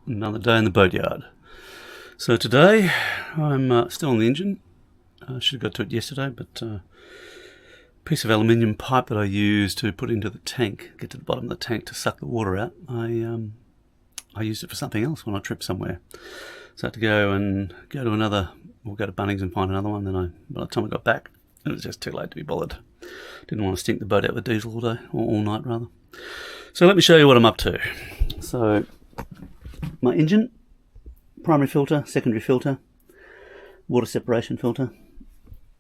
Another day in the boatyard. So today I'm still on the engine. I should have got to it yesterday, but a piece of aluminium pipe that I use to put into the tank, get to the bottom of the tank to suck the water out, I used it for something else when I tripped somewhere. So I had to go to another, or go to Bunnings and find another one. Then by the time I got back, it was just too late to be bothered. Didn't want to stink the boat out with diesel all day, or all night rather. So let me show you what I'm up to. So my engine, primary filter, secondary filter, water separation filter.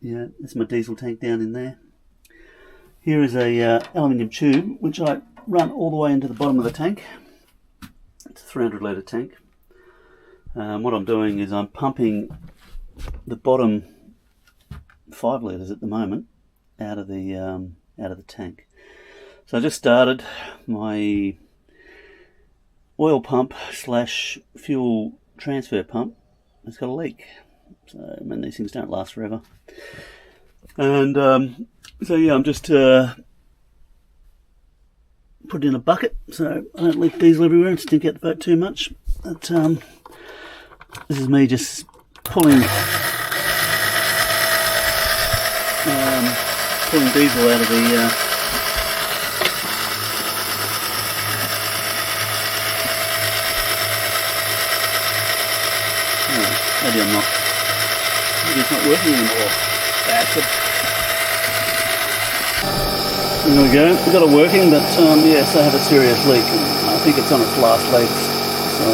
Yeah, that's my diesel tank down in there. Here is a aluminium tube which I run all the way into the bottom of the tank. It's a 300 litre tank. What I'm doing is I'm pumping the bottom 5 litres at the moment out of the tank. So I just started my oil pump / fuel transfer pump. It's got a leak. So I mean, these things don't last forever. And so yeah, I'm just put it in a bucket so I don't leak diesel everywhere and stink out the boat too much. But this is me just pulling diesel out of the maybe it's not working anymore. Bastard. There we go, we've got it working, but yes, I have a serious leak. I think it's on its last legs, so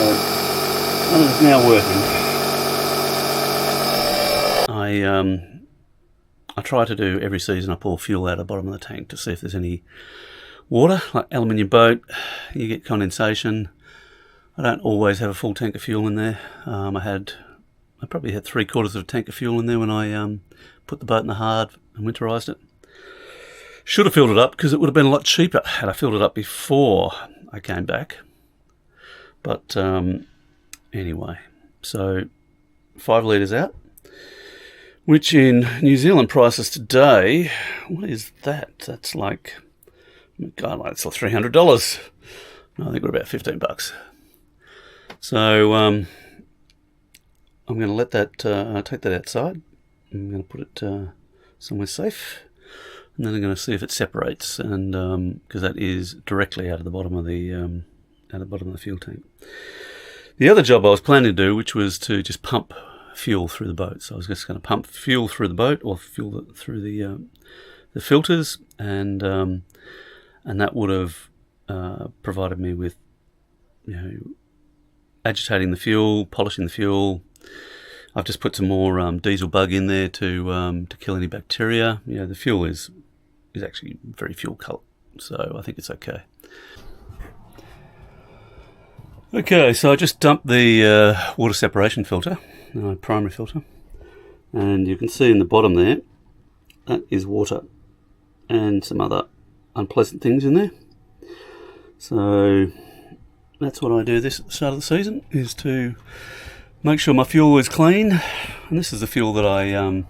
it's now working. I try to do every season, I pour fuel out of the bottom of the tank to see if there's any water. Like aluminium boat, you get condensation. I don't always have a full tank of fuel in there. I probably had 3/4 of a tank of fuel in there when I put the boat in the hard and winterized it. Should have filled it up because it would have been a lot cheaper had I filled it up before I came back. But anyway, so 5 litres out, which in New Zealand prices today, what is that? That's like, God, it's like $300. No, I think we're about $15. So I'm going to let that take that outside. I'm going to put it somewhere safe, and then I'm going to see if it separates, and because that is directly out of the bottom of the fuel tank. The other job I was planning to do, which was to just pump fuel through the boat. So I was just going to pump fuel through the boat, or fuel through the filters, and that would have provided me with, agitating the fuel, polishing the fuel. I've just put some more diesel bug in there to kill any bacteria. The fuel is actually very fuel colored, so I think it's okay. Okay, so I just dumped the water separation filter, primary filter, and you can see in the bottom there, that is water and some other unpleasant things in there. So that's what I do this at the start of the season, is to make sure my fuel is clean. And this is the fuel that I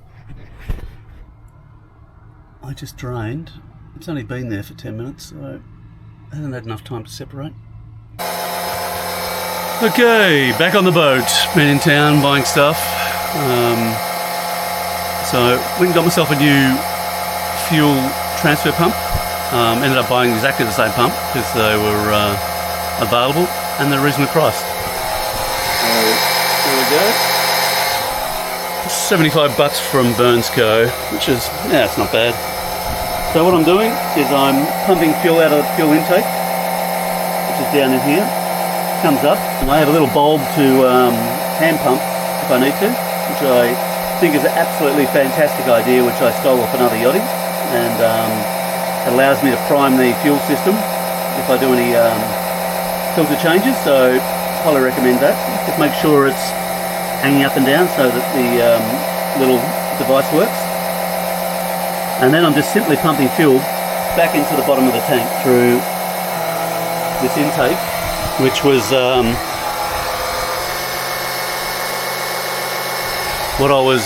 just drained. It's only been there for 10 minutes, so I haven't had enough time to separate. Okay, back on the boat. Been in town buying stuff. So went and got myself a new fuel transfer pump. Ended up buying exactly the same pump because they were available and they're reasonably priced. So there we go. $75 from Burns Co, which is, it's not bad. So what I'm doing is I'm pumping fuel out of the fuel intake, which is down in here. Comes up, and I have a little bulb to hand pump if I need to, which I think is an absolutely fantastic idea, which I stole off another yachting, and it allows me to prime the fuel system if I do any filter changes. So highly recommend that. Just make sure it's hanging up and down so that the little device works. And then I'm just simply pumping fuel back into the bottom of the tank through this intake, which was what I was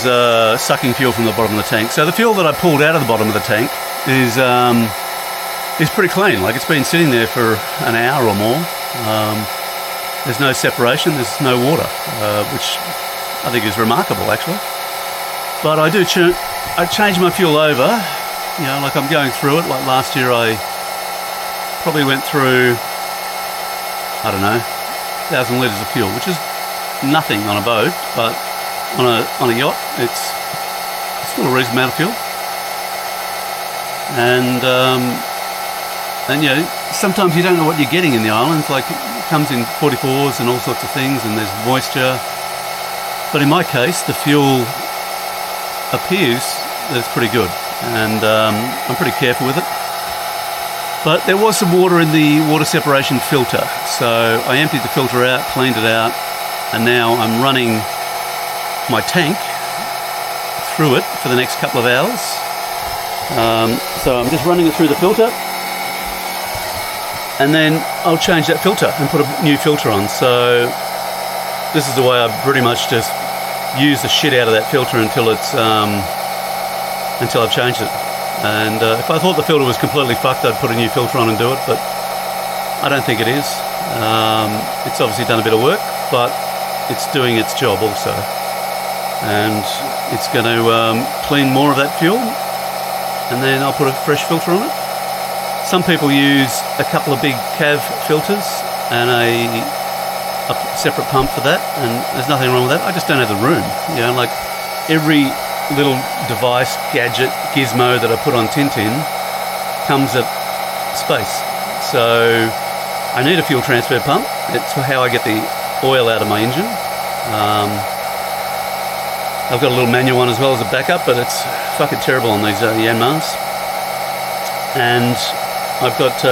sucking fuel from the bottom of the tank. So the fuel that I pulled out of the bottom of the tank is pretty clean. Like, it's been sitting there for an hour or more. there's no separation, there's no water, which I think is remarkable actually. But I do I change my fuel over, you know, like I'm going through it. Like last year I probably went through, I don't know, 1,000 litres of fuel, which is nothing on a boat, but on a yacht it's still a reasonable amount of fuel. And you know, sometimes you don't know what you're getting in the islands. Like it comes in 44s and all sorts of things, and there's moisture. But in my case, the fuel appears that it's pretty good, and I'm pretty careful with it. But there was some water in the water separation filter, so I emptied the filter out, cleaned it out, and now I'm running my tank through it for the next couple of hours. So I'm just running it through the filter, and then I'll change that filter and put a new filter on. So this is the way I pretty much just use the shit out of that filter until it's until I've changed it. And if I thought the filter was completely fucked, I'd put a new filter on and do it, but I don't think it is. It's obviously done a bit of work, but it's doing its job also, and it's going to clean more of that fuel, and then I'll put a fresh filter on it. Some people use a couple of big CAV filters and a separate pump for that, and there's nothing wrong with that. I just don't have the room. You know, like every little device, gadget, gizmo that I put on TinTin comes at space. So I need a fuel transfer pump. It's how I get the oil out of my engine. I've got a little manual one as well as a backup, but it's fucking terrible on these Yanmars. And I've got,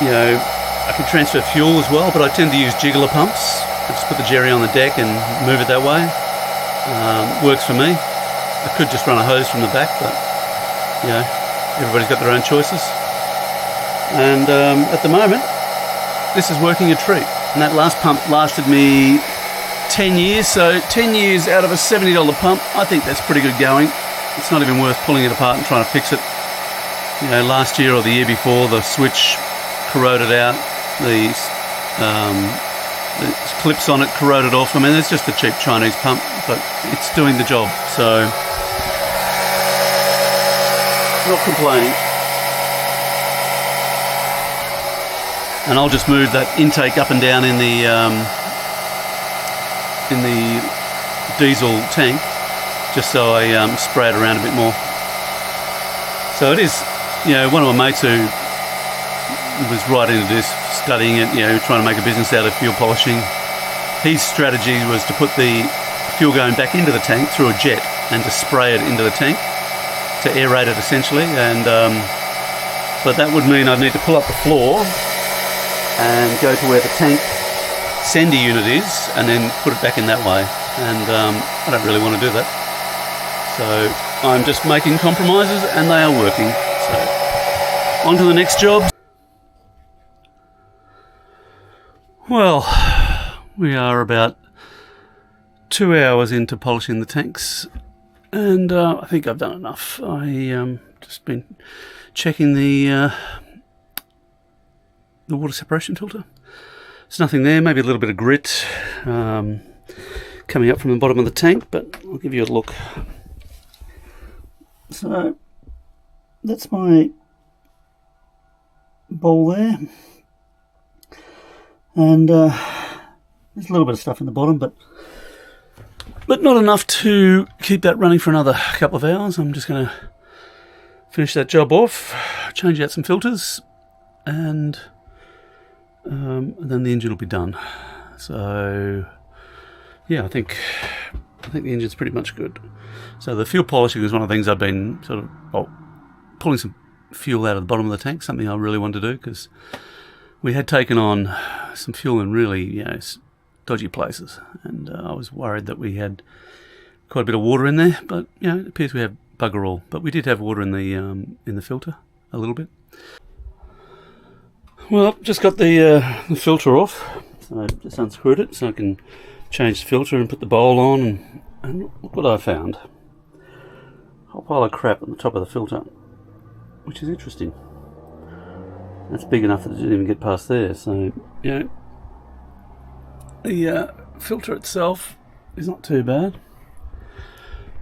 you know, I can transfer fuel as well, but I tend to use jiggler pumps. I just put the jerry on the deck and move it that way. Works for me. I could just run a hose from the back, but, you know, everybody's got their own choices. And at the moment, this is working a treat. And that last pump lasted me 10 years, so 10 years out of a $70 pump, I think that's pretty good going. It's not even worth pulling it apart and trying to fix it. You know, last year or the year before, the switch corroded out, the clips on it corroded off. I mean, it's just a cheap Chinese pump, but it's doing the job, so not complaining. And I'll just move that intake up and down in the diesel tank, just so I spray it around a bit more. So it is, you know, one of my mates who was right into this, studying it, you know, trying to make a business out of fuel polishing. His strategy was to put the fuel going back into the tank through a jet and to spray it into the tank to aerate it essentially. And but that would mean I'd need to pull up the floor and go to where the tank sender unit is and then put it back in that way. And I don't really want to do that. So I'm just making compromises, and they are working. So on to the next job. Well, we are about 2 hours into polishing the tanks, and I think I've done enough. I just been checking the water separation filter. There's nothing there, maybe a little bit of grit coming up from the bottom of the tank, but I'll give you a look. So that's my bowl there, and there's a little bit of stuff in the bottom, but not enough to keep that running for another couple of hours. I'm just going to finish that job off, change out some filters, and then the engine will be done. So yeah, I think the engine's pretty much good. So the fuel polishing is one of the things I've been sort of pulling some fuel out of the bottom of the tank, something I really wanted to do, because we had taken on some fuel in really, you know, dodgy places, and I was worried that we had quite a bit of water in there, but you know, it appears we have bugger all. But we did have water in the filter a little bit. Well, just got the filter off, so I just unscrewed it so I can change the filter and put the bowl on, and look what I found. A whole pile of crap on the top of the filter, which is interesting. That's big enough that it didn't even get past there. So, you know, the filter itself is not too bad.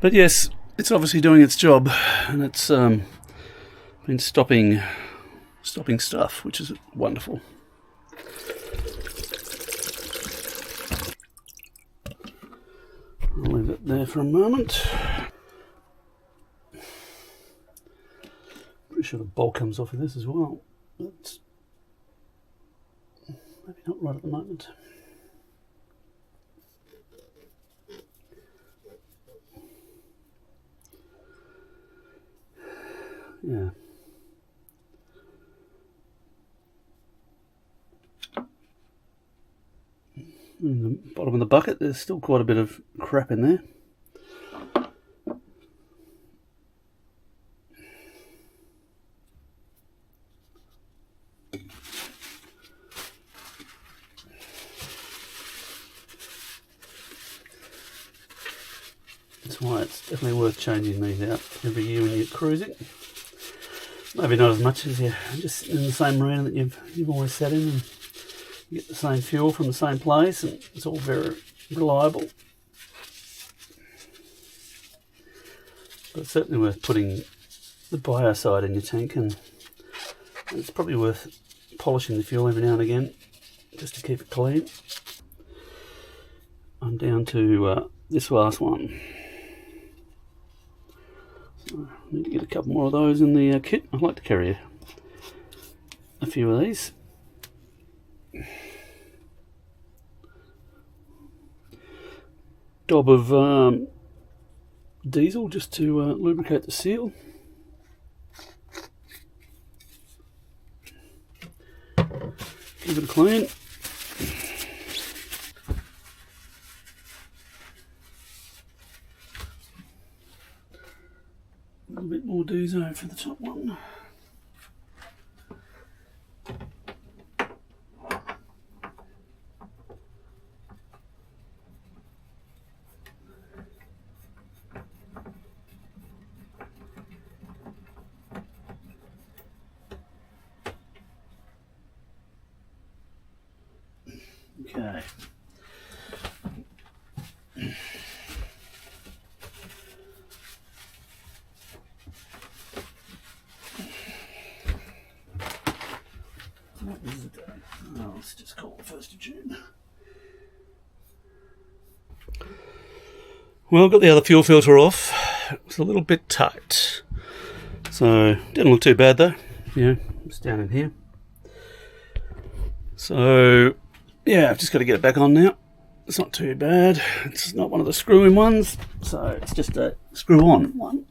But yes, it's obviously doing its job, and it's been stopping stuff, which is wonderful. I'll leave it there for a moment. Pretty sure the bolt comes off of this as well. But maybe not right at the moment. Yeah. In the bottom of the bucket, there's still quite a bit of crap in there. That's why it's definitely worth changing these out every year when you're cruising. Maybe not as much as you're just in the same marina that you've always sat in, and you get the same fuel from the same place, and it's all very reliable. But it's certainly worth putting the Biocide in your tank, and it's probably worth polishing the fuel every now and again just to keep it clean. I'm down to this last one. So I need to get a couple more of those in the kit. I'd like to carry a few of these. Dob of diesel just to lubricate the seal. Give it a clean. A little bit more diesel for the top one. Okay. What is the date? Oh, let's just call it 1st of June. Well, I've got the other fuel filter off. It was a little bit tight. So, didn't look too bad though. You know, it's down in here. So, yeah, I've just got to get it back on now. It's not too bad. It's not one of the screw-in ones, so it's just a screw-on one.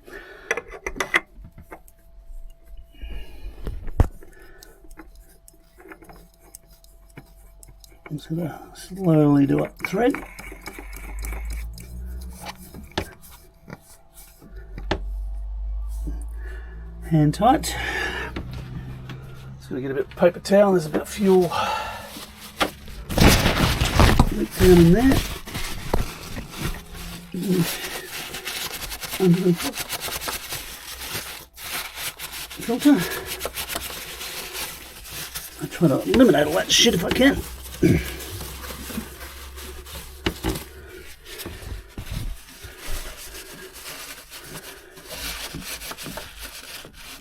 I'm just going to slowly do up the thread. Hand tight. Just going to get a bit of paper towel. There's a bit of fuel down in there. Under the filter. I try to eliminate all that shit if I can.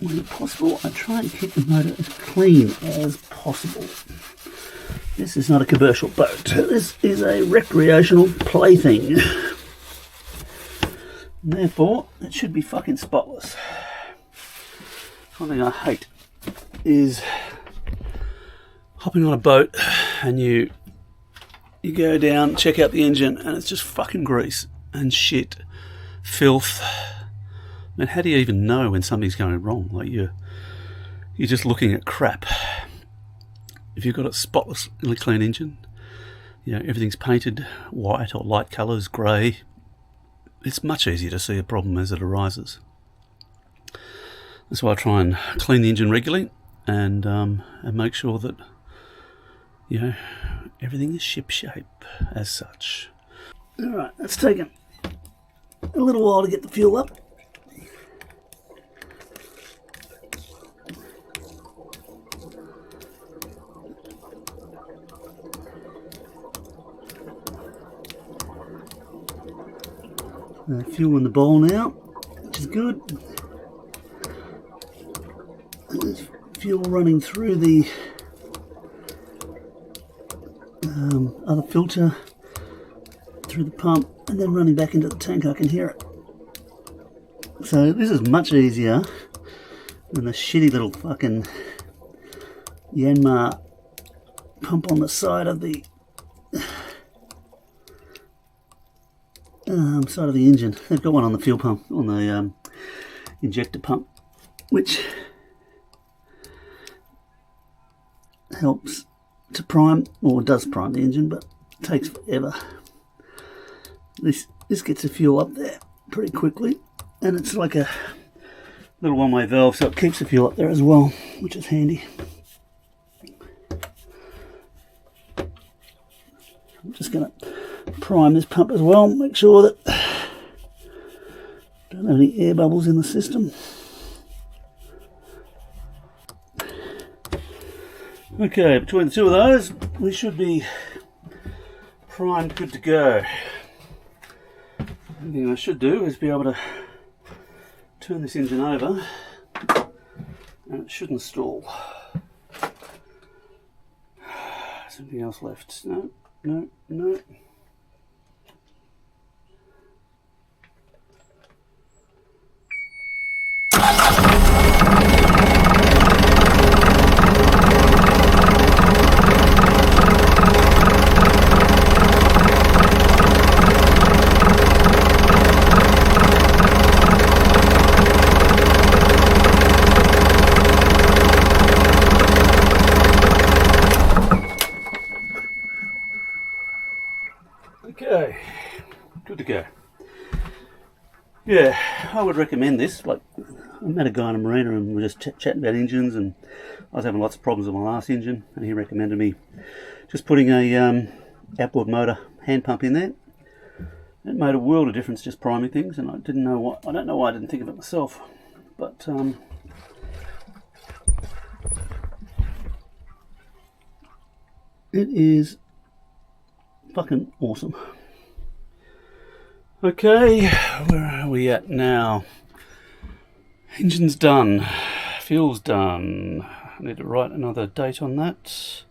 When possible, I try and keep the motor as clean as possible. This is not a commercial boat. This is a recreational plaything. And therefore, it should be fucking spotless. One thing I hate is hopping on a boat and you go down, check out the engine, and it's just fucking grease and shit, filth. I mean, how do you even know when something's going wrong? Like you're just looking at crap. If you've got a spotlessly clean engine, you know, everything's painted white or light colours, grey, it's much easier to see a problem as it arises. That's why I try and clean the engine regularly and make sure that, you know, everything is ship-shape as such. Alright, it's taken a little while to get the fuel up. Fuel in the bowl now, which is good. And there's fuel running through the other filter, through the pump, and then running back into the tank. I can hear it. So this is much easier than the shitty little fucking Yanmar pump on the side of the engine. They've got one on the fuel pump, on the injector pump, which helps to prime, or does prime the engine, but it takes forever. This gets the fuel up there pretty quickly, and it's like a little one-way valve, so it keeps the fuel up there as well, which is handy. I'm just going to prime this pump as well, make sure that don't have any air bubbles in the system. Okay, between the two of those, we should be primed, good to go. The thing I should do is be able to turn this engine over, and it shouldn't stall. Is there anything else left? No, no, no. Okay, good to go. Yeah, I would recommend this. Like, I met a guy in a marina and we were just chatting about engines, and I was having lots of problems with my last engine, and he recommended me just putting a outboard motor hand pump in there. It made a world of difference just priming things, and I don't know why I didn't think of it myself, but it is fucking awesome. Okay, where are we at now? Engine's done, fuel's done. I need to write another date on that.